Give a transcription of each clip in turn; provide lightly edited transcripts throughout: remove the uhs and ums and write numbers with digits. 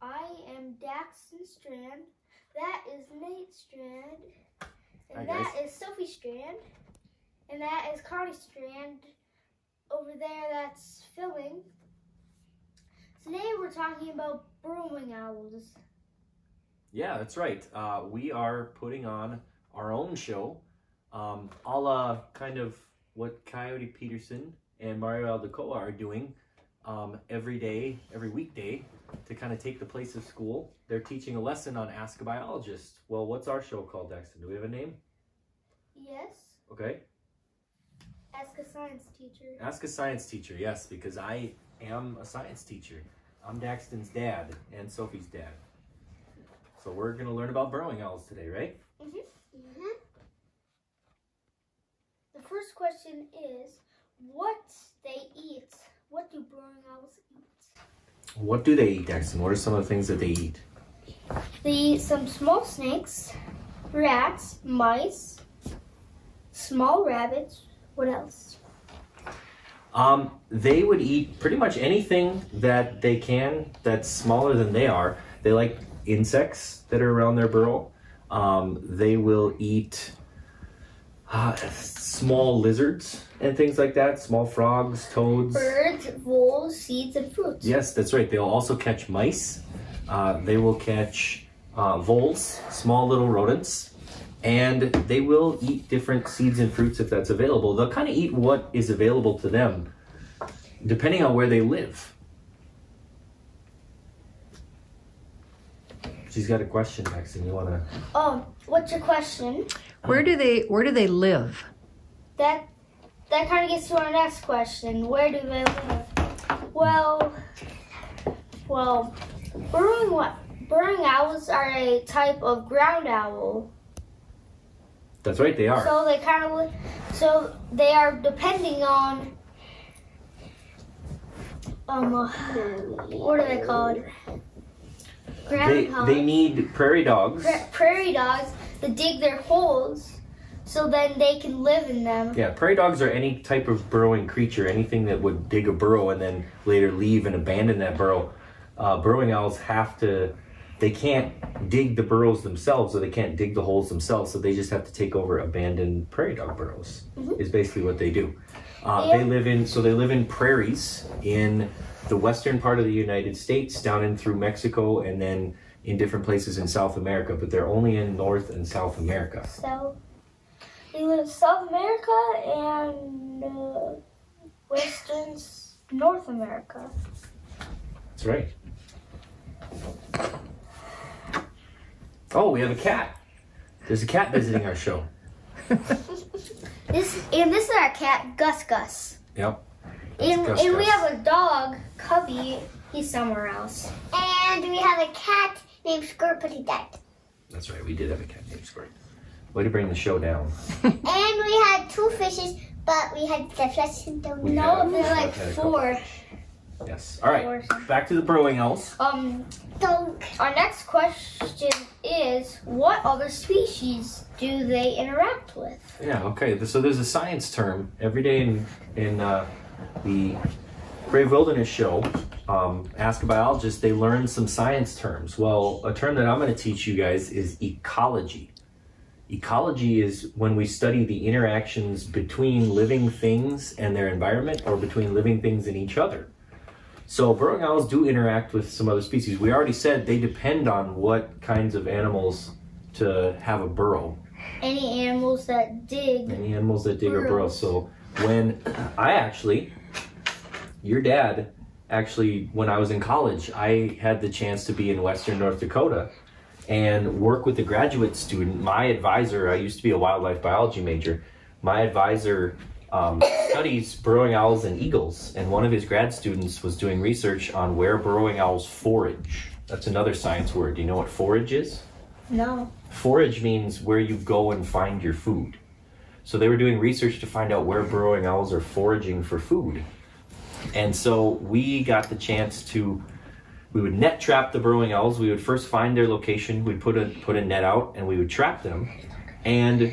I am Daxton Strand. That is Nate Strand. And Hi, that is Sophie Strand. And that is Connie Strand. Over there, that's filming. Today we're talking about burrowing owls. Yeah, that's right. We are putting on our own show, a la kind of what Coyote Peterson and Mario Aldecoa are doing every weekday to kind of take the place of school. They're teaching a lesson on Ask a Biologist. Well, what's our show called, Daxton? Do we have a name? Yes. Okay. Ask a Science Teacher. Ask a Science Teacher, yes, because I am a science teacher. I'm Daxton's dad and Sophie's dad. So we're going to learn about burrowing owls today, right? The first question is, what they eat? What do burrowing owls eat? What do they eat, Daxton? What are some of the things that they eat? They eat some small snakes, rats, mice, small rabbits. What else? They would eat pretty much anything that they can that's smaller than they are. They like insects that are around their burrow. They will eat small lizards and things like that, small frogs, toads. Birds, voles, seeds, and fruits. Yes, that's right. They'll also catch mice. They will catch voles, small little rodents. And they will eat different seeds and fruits if that's available. They'll kind of eat what is available to them, depending on where they live. She's got a question, Daxton. You wanna? Oh, what's your question? Where do they live? That kind of gets to our next question. Where do they live? Well, burrowing owls are a type of ground owl. That's right, they are. So they are depending on what are they called? They need prairie dogs. Prairie dogs to dig their holes, so then they can live in them. Yeah, prairie dogs are any type of burrowing creature, anything that would dig a burrow and then later leave and abandon that burrow. Burrowing owls they can't dig the burrows themselves, or they can't dig the holes themselves, so they just have to take over abandoned prairie dog burrows, is basically what they do. They live in prairies in the western part of the United States, down in through Mexico, and then in different places in South America, but they're only in North and South America. So they live in South America and western North America. That's right. Oh, we have a cat. There's a cat visiting our show. This is our cat, Gus. Yep. And we have a dog, Cubby. He's somewhere else. And we have a cat named Squirt, but he died. That's right, we did have a cat named Squirt. Way to bring the show down. And we had 2 fishes, but we had the flesh and don't No, they're like 4. Yes. All right. Back to the burrowing owls. Our next question is, what other species do they interact with? Yeah. Okay. So there's a science term every day in the Brave Wilderness show. Ask a Biologist. They learn some science terms. Well, a term that I'm going to teach you guys is ecology. Ecology is when we study the interactions between living things and their environment, or between living things and each other. So burrowing owls do interact with some other species. We already said they depend on what kinds of animals to have a burrow. Any animals that dig. Any animals that dig a burrow. So when your dad, when I was in college, I had the chance to be in Western North Dakota and work with a graduate student. My advisor, I used to be a wildlife biology major. My advisor studies burrowing owls and eagles, and one of his grad students was doing research on where burrowing owls forage. That's another science word. Do you know what forage is? No. Forage means where you go and find your food. So they were doing research to find out where burrowing owls are foraging for food. And so we got the chance we would net trap the burrowing owls. We would first find their location, we'd put a net out, and we would trap them. And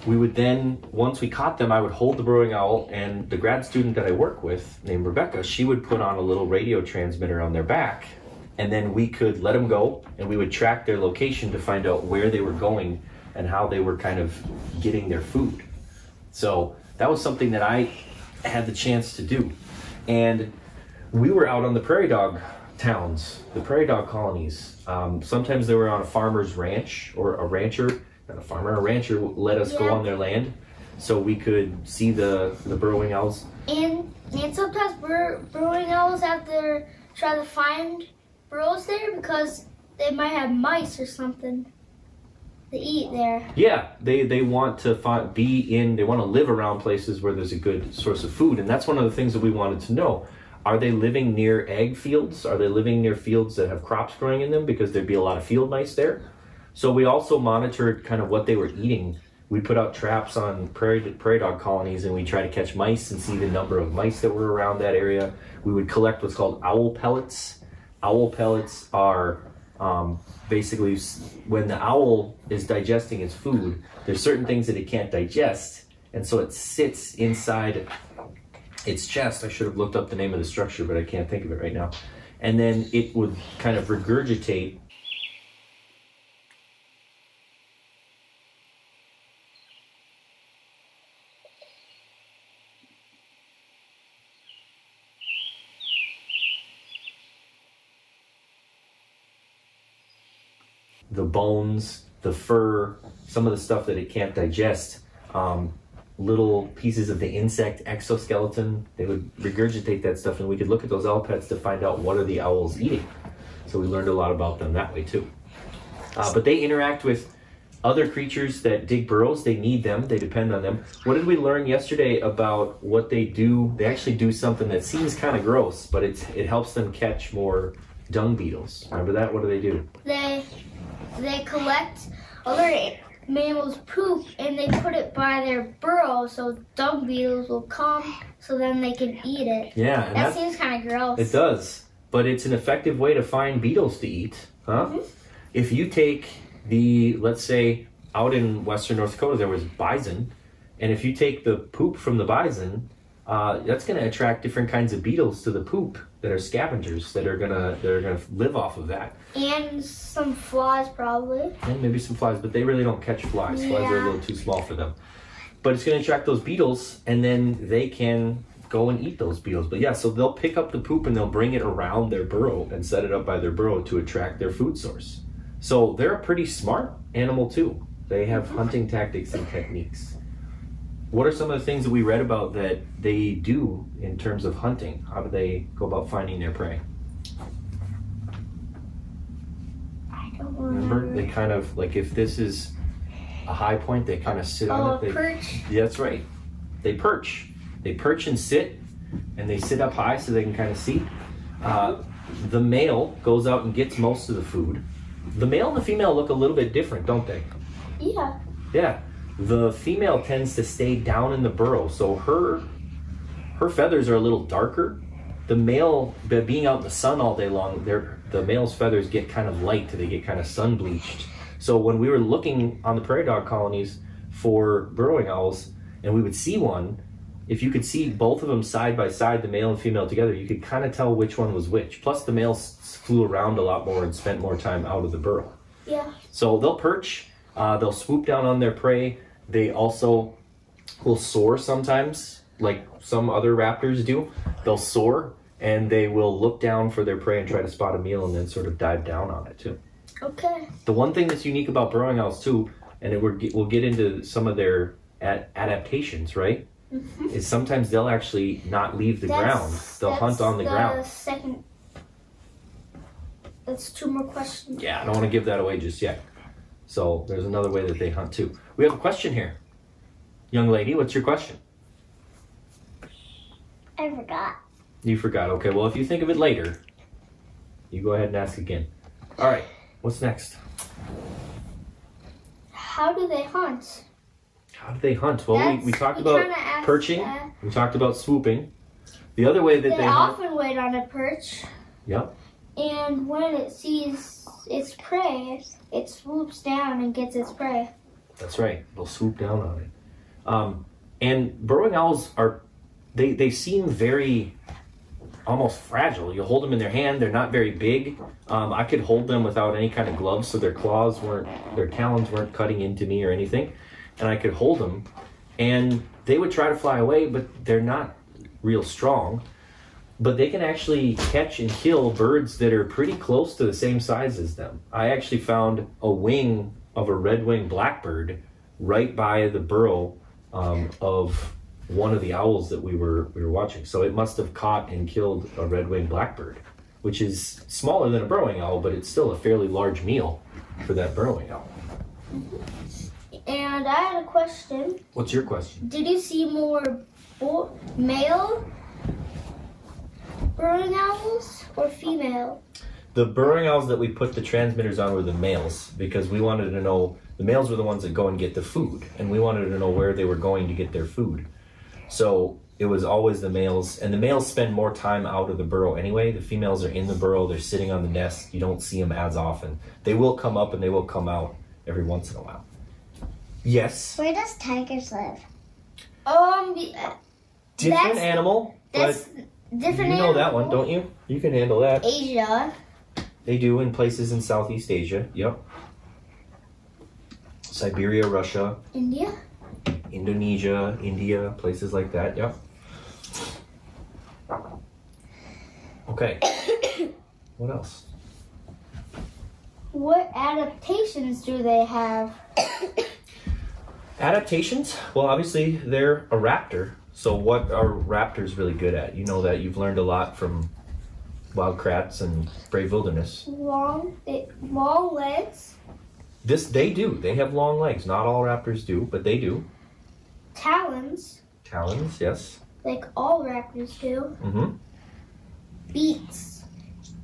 we would then, once we caught them, I would hold the burrowing owl, and the grad student that I work with, named Rebecca, she would put on a little radio transmitter on their back, and then we could let them go, and we would track their location to find out where they were going and how they were kind of getting their food. So that was something that I had the chance to do. And we were out on the prairie dog towns, the prairie dog colonies. Sometimes they were on a farmer's ranch, or a rancher, not a farmer, a rancher let us go on their land so we could see the burrowing owls. And sometimes burrowing owls have to try to find burrows there because they might have mice or something to eat there. Yeah, they want to they want to live around places where there's a good source of food, and that's one of the things that we wanted to know. Are they living near ag fields? Are they living near fields that have crops growing in them? Because there'd be a lot of field mice there. So we also monitored kind of what they were eating. We put out traps on prairie dog colonies, and we try to catch mice and see the number of mice that were around that area. We would collect what's called owl pellets. Owl pellets are basically when the owl is digesting its food, there's certain things that it can't digest, and so it sits inside its chest. I should have looked up the name of the structure, but I can't think of it right now. And then it would kind of regurgitate the bones, the fur, some of the stuff that it can't digest, little pieces of the insect exoskeleton. They would regurgitate that stuff, and we could look at those owl pets to find out what are the owls eating. So we learned a lot about them that way too. But they interact with other creatures that dig burrows. They need them, they depend on them. What did we learn yesterday about what they do? They actually do something that seems kind of gross, but it helps them catch more dung beetles. Remember that? What do they do? They collect other mammals' poop and they put it by their burrow so dung beetles will come so then they can eat it. Yeah. And that seems kind of gross. It does, but it's an effective way to find beetles to eat, huh? Mm-hmm. If you take let's say out in western North Dakota there was bison, and if you take the poop from the bison, that's going to attract different kinds of beetles to the poop that are scavengers that are gonna live off of that. And some flies probably. And maybe some flies, but they really don't catch flies. Yeah. Flies are a little too small for them. But it's going to attract those beetles, and then they can go and eat those beetles. But yeah, so they'll pick up the poop and they'll bring it around their burrow and set it up by their burrow to attract their food source. So they're a pretty smart animal too. They have hunting tactics and techniques. What are some of the things that we read about that they do in terms of hunting? How do they go about finding their prey? I don't remember. They kind of, like if this is a high point, they kind of sit on it. Perch? Yeah, that's right. They perch. They perch and sit, and they sit up high so they can kind of see. The male goes out and gets most of the food. The male and the female look a little bit different, don't they? Yeah. Yeah. The female tends to stay down in the burrow, so her feathers are a little darker. The male, being out in the sun all day long, the male's feathers get kind of light, they get kind of sun bleached. So when we were looking on the prairie dog colonies for burrowing owls, and we would see one, if you could see both of them side by side, the male and female together, you could kind of tell which one was which. Plus the males flew around a lot more and spent more time out of the burrow. Yeah. So they'll perch. They'll swoop down on their prey. They also will soar sometimes, like some other raptors do. They'll soar, and they will look down for their prey and try to spot a meal and then sort of dive down on it too. Okay. The one thing that's unique about burrowing owls too, and we'll get into some of their adaptations, right? Mm-hmm. Is sometimes they'll actually not leave the ground. They'll hunt on the ground. That's two more questions. Yeah, I don't want to give that away just yet. So there's another way that they hunt too. We have a question here. Young lady, what's your question? I forgot. You forgot. Okay, well, if you think of it later, you go ahead and ask again. All right, what's next? How do they hunt? How do they hunt? Well, we talked about perching. We talked about swooping. The other way that they hunt... They often wait on a perch. Yep. And when it sees its prey, it swoops down and gets its prey. That's right. They'll swoop down on it. And burrowing owls are... They seem very almost fragile. You hold them in their hand, they're not very big. I could hold them without any kind of gloves, so their talons weren't cutting into me or anything. And I could hold them, and they would try to fly away, but they're not real strong. But they can actually catch and kill birds that are pretty close to the same size as them. I actually found a wing of a red-winged blackbird right by the burrow of one of the owls that we were watching. So it must have caught and killed a red-winged blackbird, which is smaller than a burrowing owl, but it's still a fairly large meal for that burrowing owl. And I had a question. What's your question? Did you see more male burrowing owls or female? The burrowing owls that we put the transmitters on were the males, because we wanted to know, the males were the ones that go and get the food, and we wanted to know where they were going to get their food. So it was always the males, and the males spend more time out of the burrow anyway. The females are in the burrow, they're sitting on the nest. You don't see them as often. They will come up and they will come out every once in a while. Yes? Where does tigers live? Different animal, but different you know that one, don't you? You can handle that. Asia. They do in places in Southeast Asia, yep. Siberia, Russia. India. Indonesia, India, places like that, yep. Okay. What else? What adaptations do they have? Adaptations? Well, obviously they're a raptor. So what are raptors really good at? You know that. You've learned a lot from wildcrats and brave wilderness. Long legs. They do. They have long legs. Not all raptors do, but they do. Talons. Talons, yes. Like all raptors do. Mm-hmm. Beaks.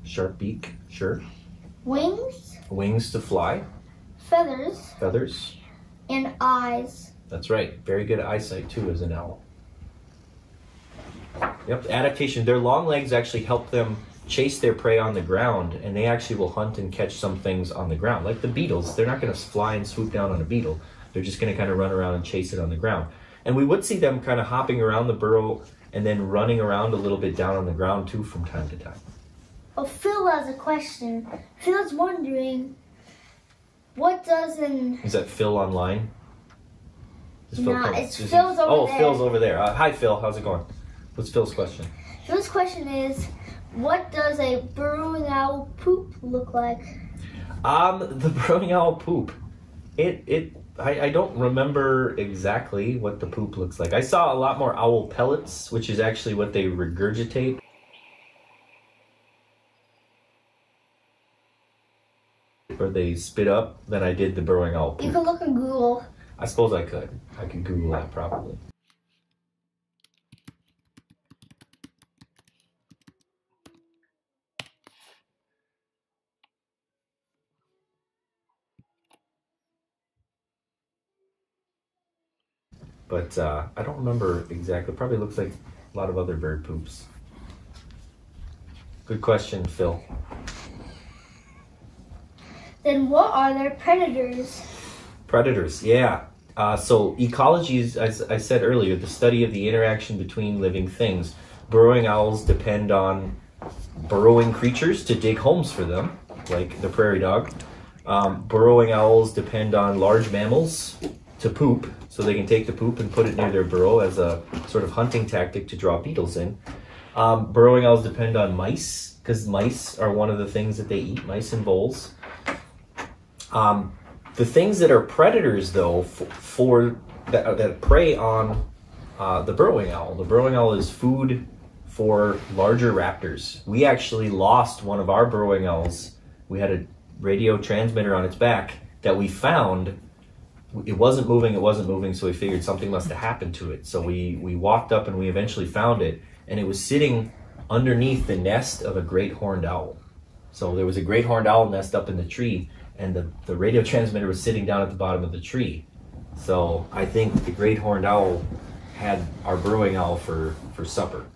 Sharp beak, sure. Wings. Wings to fly. Feathers. Feathers. And eyes. That's right. Very good eyesight too as an owl. Yep, adaptation. Their long legs actually help them chase their prey on the ground, and they actually will hunt and catch some things on the ground. Like the beetles, they're not going to fly and swoop down on a beetle. They're just going to kind of run around and chase it on the ground. And we would see them kind of hopping around the burrow and then running around a little bit down on the ground too from time to time. Oh, Phil has a question. Phil's wondering, what does an... Is that Phil online? No, it's Phil's over there. Oh, Phil's over there. Hi, Phil. How's it going? What's Phil's question? Phil's question is, what does a burrowing owl poop look like? The burrowing owl poop. I don't remember exactly what the poop looks like. I saw a lot more owl pellets, which is actually what they regurgitate. Or they spit up than I did the burrowing owl poop. You can look in Google. I suppose I could. I could Google that probably. But I don't remember exactly. It probably looks like a lot of other bird poops. Good question, Phil. Then what are their predators? Predators, yeah. So ecology is, as I said earlier, the study of the interaction between living things. Burrowing owls depend on burrowing creatures to dig homes for them, like the prairie dog. Burrowing owls depend on large mammals to poop, so they can take the poop and put it near their burrow as a sort of hunting tactic to draw beetles in. Burrowing owls depend on mice, because mice are one of the things that they eat, mice and voles. The things that are predators, though, that prey on the burrowing owl. The burrowing owl is food for larger raptors. We actually lost one of our burrowing owls. We had a radio transmitter on its back that we found. It wasn't moving, so we figured something must have happened to it. So we walked up and we eventually found it, and it was sitting underneath the nest of a great horned owl. So there was a great horned owl nest up in the tree, and the radio transmitter was sitting down at the bottom of the tree. So I think the great horned owl had our burrowing owl for supper.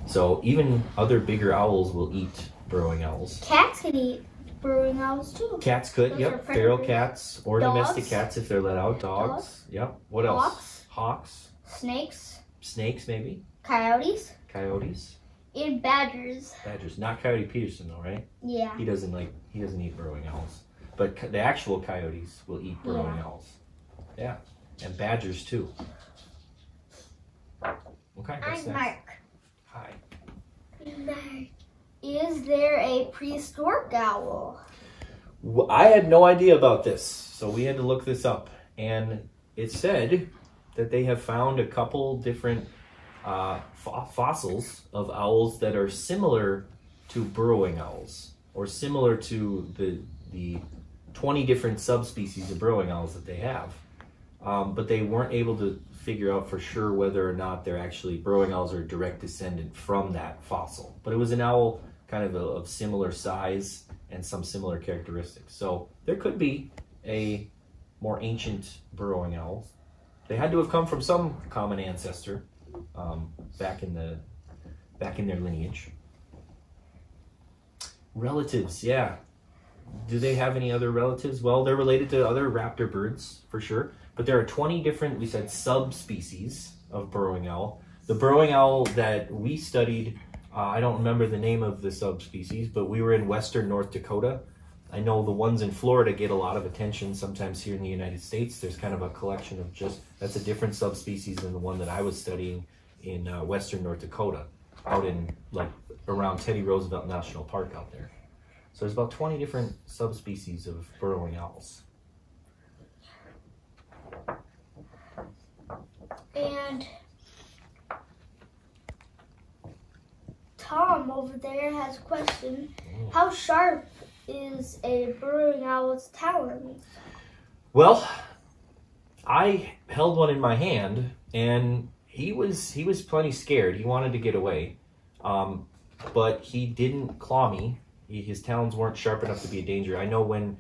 So even other bigger owls will eat burrowing owls. Cats can eat burrowing owls too. Cats could, Those yep. Feral cats or Dogs. domestic cats if they're let out. Dogs, yep. What else? Hawks. Hawks. Snakes. Snakes, maybe. Coyotes. Coyotes. And badgers. Badgers, not Coyote Peterson though, right? Yeah. He doesn't eat burrowing owls. But the actual coyotes will eat burrowing owls. Yeah. And badgers too. Okay, what's I'm next? Mark. Hi. Mark. Is there a prehistoric owl? Well, I had no idea about this, so we had to look this up. And it said that they have found a couple different fossils of owls that are similar to burrowing owls, or similar to the 20 different subspecies of burrowing owls that they have. But they weren't able to figure out for sure whether or not they're actually burrowing owls are a direct descendant from that fossil. But it was an owl kind of similar size and some similar characteristics. So there could be a more ancient burrowing owl. They had to have come from some common ancestor back in their lineage. Relatives, yeah. Do they have any other relatives? Well, they're related to other raptor birds for sure, but there are 20 different, we said, subspecies of burrowing owl. The burrowing owl that we studied, I don't remember the name of the subspecies, but we were in western North Dakota. I know the ones in Florida get a lot of attention sometimes here in the United States. There's kind of a collection of that's a different subspecies than the one that I was studying in western North Dakota, out in around Teddy Roosevelt National Park out there. So there's about 20 different subspecies of burrowing owls. And Tom over there has a question. How sharp is a burrowing owl's talons? Well, I held one in my hand, and he was plenty scared. He wanted to get away, but he didn't claw me. His talons weren't sharp enough to be a danger. I know when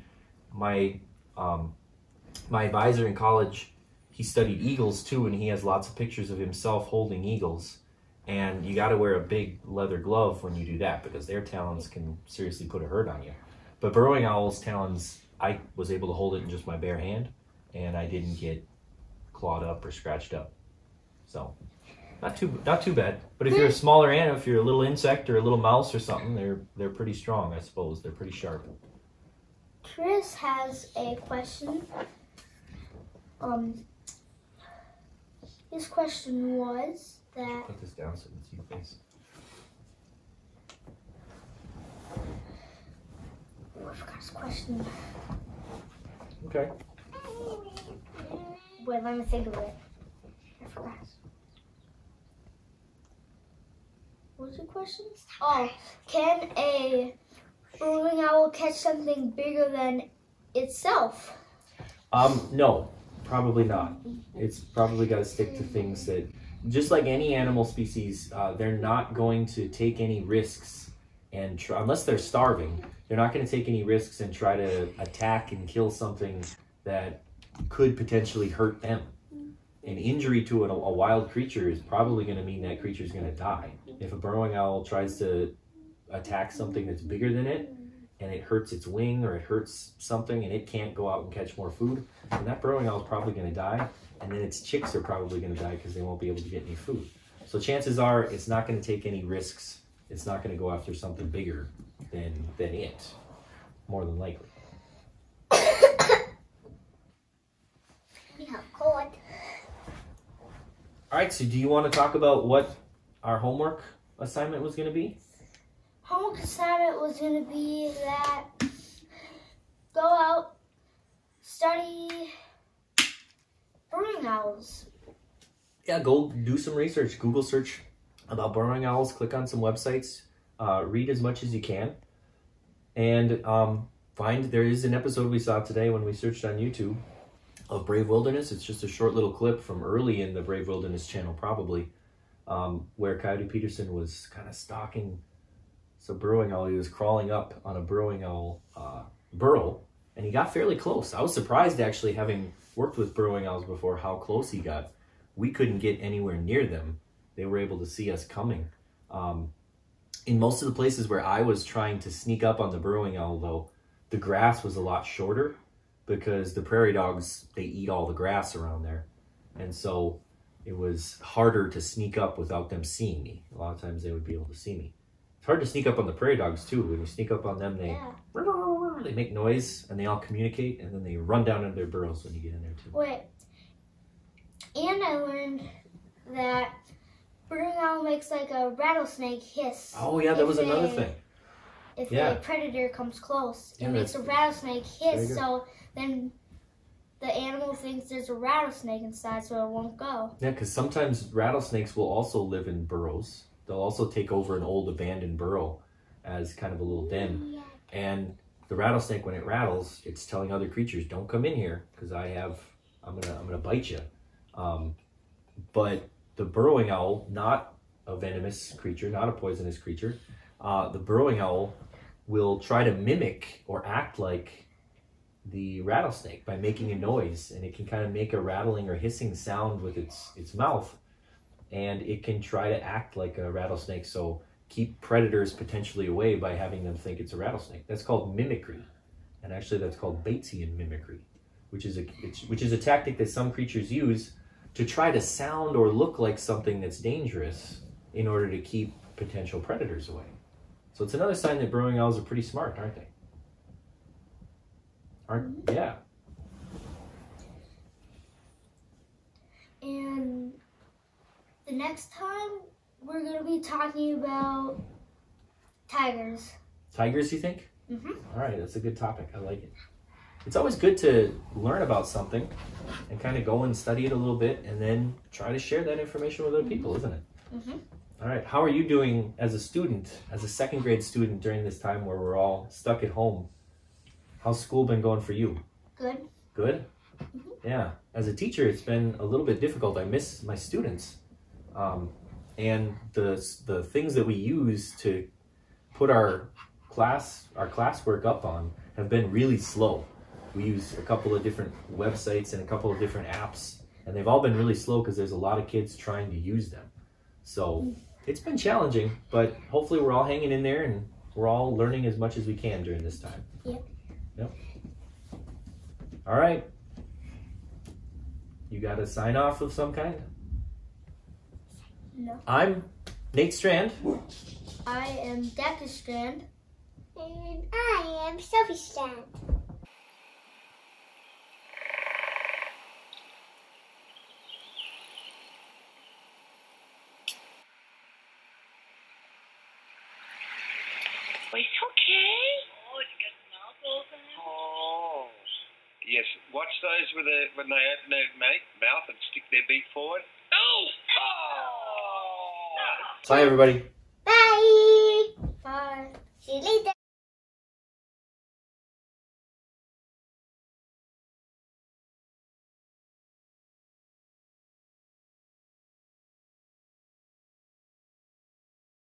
my advisor in college, he studied eagles too, and he has lots of pictures of himself holding eagles. And you got to wear a big leather glove when you do that, because their talons can seriously put a hurt on you. But burrowing owls' talons, I was able to hold it in just my bare hand, and I didn't get clawed up or scratched up. So not too bad. But if you're a smaller animal, if you're a little insect or a little mouse or something, they're pretty strong, I suppose. They're pretty sharp. Chris has a question. His question was that... Put this down so you can see your face. Oh, I forgot his question. Okay. Wait, let me think of it. I forgot. What was the question? Oh, can a burrowing owl catch something bigger than itself? No, probably not. It's probably got to stick to things that, just like any animal species, they're not going to take any risks and try, unless they're starving, they're not going to take any risks and try to attack and kill something that could potentially hurt them. An injury to a wild creature is probably going to mean that creature is going to die. If a burrowing owl tries to attack something that's bigger than it, and it hurts its wing or it hurts something and it can't go out and catch more food, then that burrowing owl is probably going to die, and then its chicks are probably going to die because they won't be able to get any food. So chances are it's not going to take any risks. It's not going to go after something bigger than it, more than likely. We have cold. All right, so do you want to talk about what our homework assignment was going to be? Homework assignment was going to be that go out, study burrowing owls. Yeah, go do some research. Google search about burrowing owls. Click on some websites. Read as much as you can. And find, there is an episode we saw today when we searched on YouTube of Brave Wilderness. It's just a short little clip from early in the Brave Wilderness channel, probably, where Coyote Peterson was kind of stalking some burrowing owl. He was crawling up on a burrowing owl burrow, and he got fairly close. I was surprised, actually, having worked with burrowing owls before, how close he got. We couldn't get anywhere near them. They were able to see us coming. In most of the places where I was trying to sneak up on the burrowing owl, though, the grass was a lot shorter, because the prairie dogs, they eat all the grass around there. And so it was harder to sneak up without them seeing me. A lot of times they would be able to see me. It's hard to sneak up on the prairie dogs too. When you sneak up on them, they make noise and they all communicate, and then they run down into their burrows when you get in there too. Wait. And I learned that burrowing owl makes like a rattlesnake hiss. Oh yeah, that was another thing. If a predator comes close, it makes a rattlesnake hiss, so then the animal thinks there's a rattlesnake inside, so it won't go. Yeah, because sometimes rattlesnakes will also live in burrows. They'll also take over an old abandoned burrow as kind of a little den. And the rattlesnake, when it rattles, it's telling other creatures, don't come in here, because I'm gonna bite you. But the burrowing owl, not a venomous creature, not a poisonous creature, the burrowing owl will try to mimic or act like the rattlesnake by making a noise, and it can kind of make a rattling or hissing sound with its mouth, and it can try to act like a rattlesnake, so keep predators potentially away by having them think it's a rattlesnake. That's called mimicry, and actually that's called Batesian mimicry, which is a tactic that some creatures use to try to sound or look like something that's dangerous in order to keep potential predators away. So it's another sign that burrowing owls are pretty smart, aren't they? Yeah. And the next time we're going to be talking about tigers. Tigers, you think? Mm-hmm. All right, that's a good topic. I like it. It's always good to learn about something and kind of go and study it a little bit and then try to share that information with other people, isn't it? Mm-hmm. All right, how are you doing as a student, as a second grade student during this time where we're all stuck at home? How's school been going for you? Good. Good? Mm-hmm. Yeah. As a teacher, it's been a little bit difficult. I miss my students. And the things that we use to put our classwork up on have been really slow. We use a couple of different websites and a couple of different apps, and they've all been really slow because there's a lot of kids trying to use them. So it's been challenging, but hopefully we're all hanging in there and we're all learning as much as we can during this time. Yep. All right. You got a sign off of some kind? No. I'm Nate Strand. I am Daxton. And I am Sophie Strand. It's okay. Oh, you got the mouth open. Oh. Yes, watch those when they open their mouth and stick their beak forward. Oh! Bye, everybody.